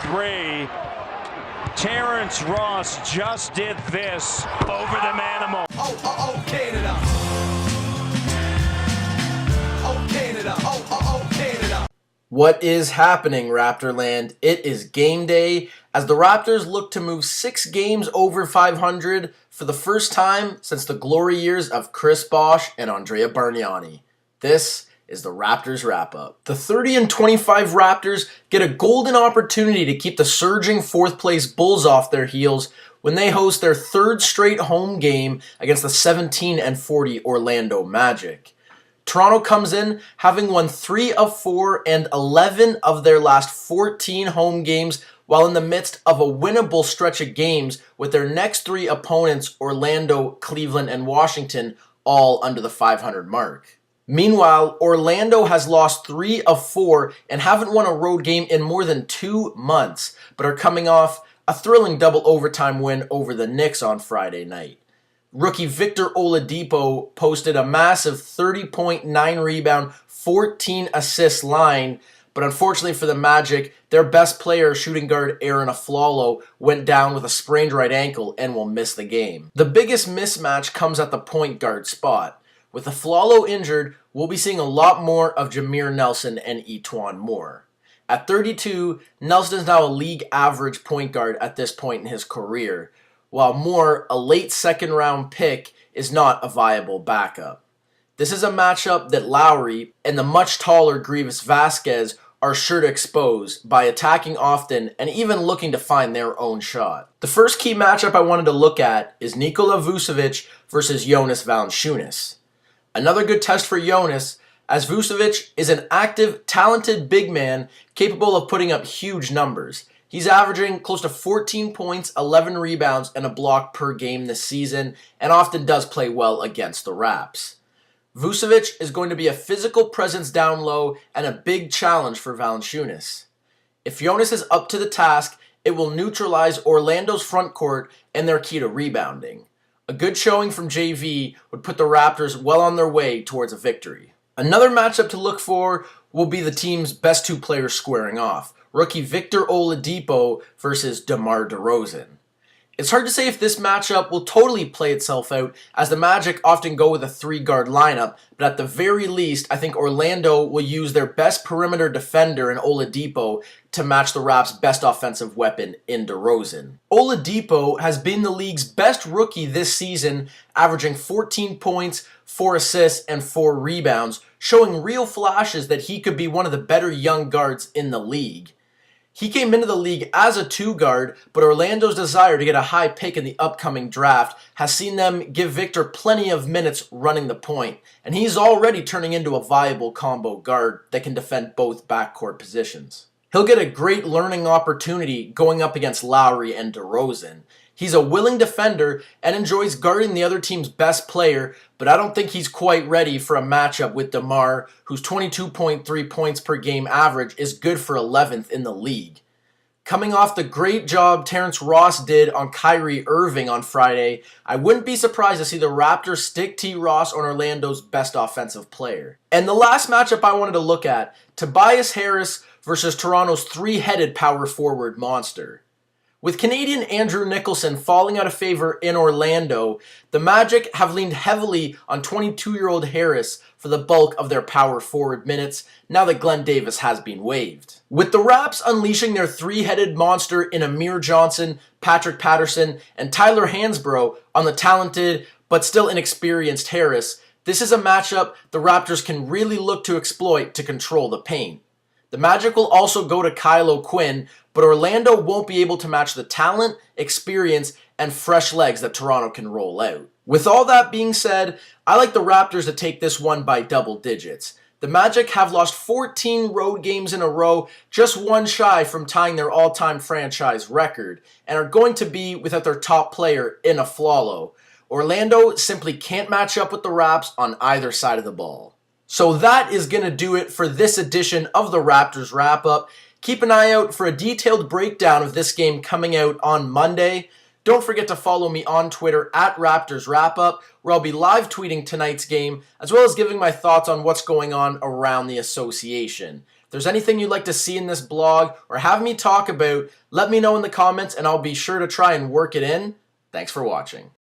three. Terrence Ross just did this over the Manimal. Oh, Canada. Oh, Canada. Oh, Canada. What is happening, Raptorland? It is game day as the Raptors look to move 6 games over 500 for the first time since the glory years of Chris Bosh and Andrea Bargnani. This is the Raptors Wrap-Up. The 30-25 Raptors get a golden opportunity to keep the surging 4th place Bulls off their heels when they host their 3rd straight home game against the 17-40 Orlando Magic. Toronto comes in having won 3 of 4 and 11 of their last 14 home games while in the midst of a winnable stretch of games with their next 3 opponents, Orlando, Cleveland, and Washington, all under the 500 mark. Meanwhile, Orlando has lost 3 of 4 and haven't won a road game in more than 2 months, but are coming off a thrilling double overtime win over the Knicks on Friday night. Rookie Victor Oladipo posted a massive 30.9 rebound, 14 assist line, but unfortunately for the Magic, their best player, shooting guard Aaron Aflalo, went down with a sprained right ankle and will miss the game. The biggest mismatch comes at the point guard spot. With Aflalo injured, we'll be seeing a lot more of Jameer Nelson and E'Twaun Moore. At 32, Nelson is now a league average point guard at this point in his career, while Moore, a late second-round pick, is not a viable backup. This is a matchup that Lowry and the much taller Grievous Vasquez are sure to expose by attacking often and even looking to find their own shot. The first key matchup I wanted to look at is Nikola Vucevic versus Jonas Valanciunas. Another good test for Jonas, as Vucevic is an active, talented big man capable of putting up huge numbers. He's averaging close to 14 points, 11 rebounds, and a block per game this season, and often does play well against the Raps. Vucevic is going to be a physical presence down low and a big challenge for Valanciunas. If Jonas is up to the task, it will neutralize Orlando's front court and their key to rebounding. A good showing from JV would put the Raptors well on their way towards a victory. Another matchup to look for will be the team's best 2 players squaring off. Rookie Victor Oladipo versus DeMar DeRozan. It's hard to say if this matchup will totally play itself out, as the Magic often go with a 3-guard lineup, but at the very least, I think Orlando will use their best perimeter defender in Oladipo to match the Raps' best offensive weapon in DeRozan. Oladipo has been the league's best rookie this season, averaging 14 points, 4 assists, and 4 rebounds, showing real flashes that he could be one of the better young guards in the league. He came into the league as a 2-guard, but Orlando's desire to get a high pick in the upcoming draft has seen them give Victor plenty of minutes running the point, and he's already turning into a viable combo guard that can defend both backcourt positions. He'll get a great learning opportunity going up against Lowry and DeRozan. He's a willing defender and enjoys guarding the other team's best player, but I don't think he's quite ready for a matchup with DeMar, whose 22.3 points per game average is good for 11th in the league. Coming off the great job Terrence Ross did on Kyrie Irving on Friday, I wouldn't be surprised to see the Raptors stick T. Ross on Orlando's best offensive player. And the last matchup I wanted to look at, Tobias Harris versus Toronto's 3-headed power forward monster. With Canadian Andrew Nicholson falling out of favor in Orlando, the Magic have leaned heavily on 22-year-old Harris for the bulk of their power forward minutes now that Glenn Davis has been waived. With the Raps unleashing their 3-headed monster in Amir Johnson, Patrick Patterson, and Tyler Hansbrough on the talented but still inexperienced Harris, this is a matchup the Raptors can really look to exploit to control the paint. The Magic will also go to Kyle O'Quinn, but Orlando won't be able to match the talent, experience, and fresh legs that Toronto can roll out. With all that being said, I like the Raptors to take this one by double digits. The Magic have lost 14 road games in a row, just one shy from tying their all-time franchise record, and are going to be without their top player in Aflalo. Orlando simply can't match up with the Raps on either side of the ball. So that is going to do it for this edition of the Raptors Wrap-Up. Keep an eye out for a detailed breakdown of this game coming out on Monday. Don't forget to follow me on Twitter at Raptors Wrap-Up, where I'll be live tweeting tonight's game, as well as giving my thoughts on what's going on around the association. there's anything you'd like to see in this blog or have me talk about, let me know in the comments and I'll be sure to try and work it in. Thanks for watching.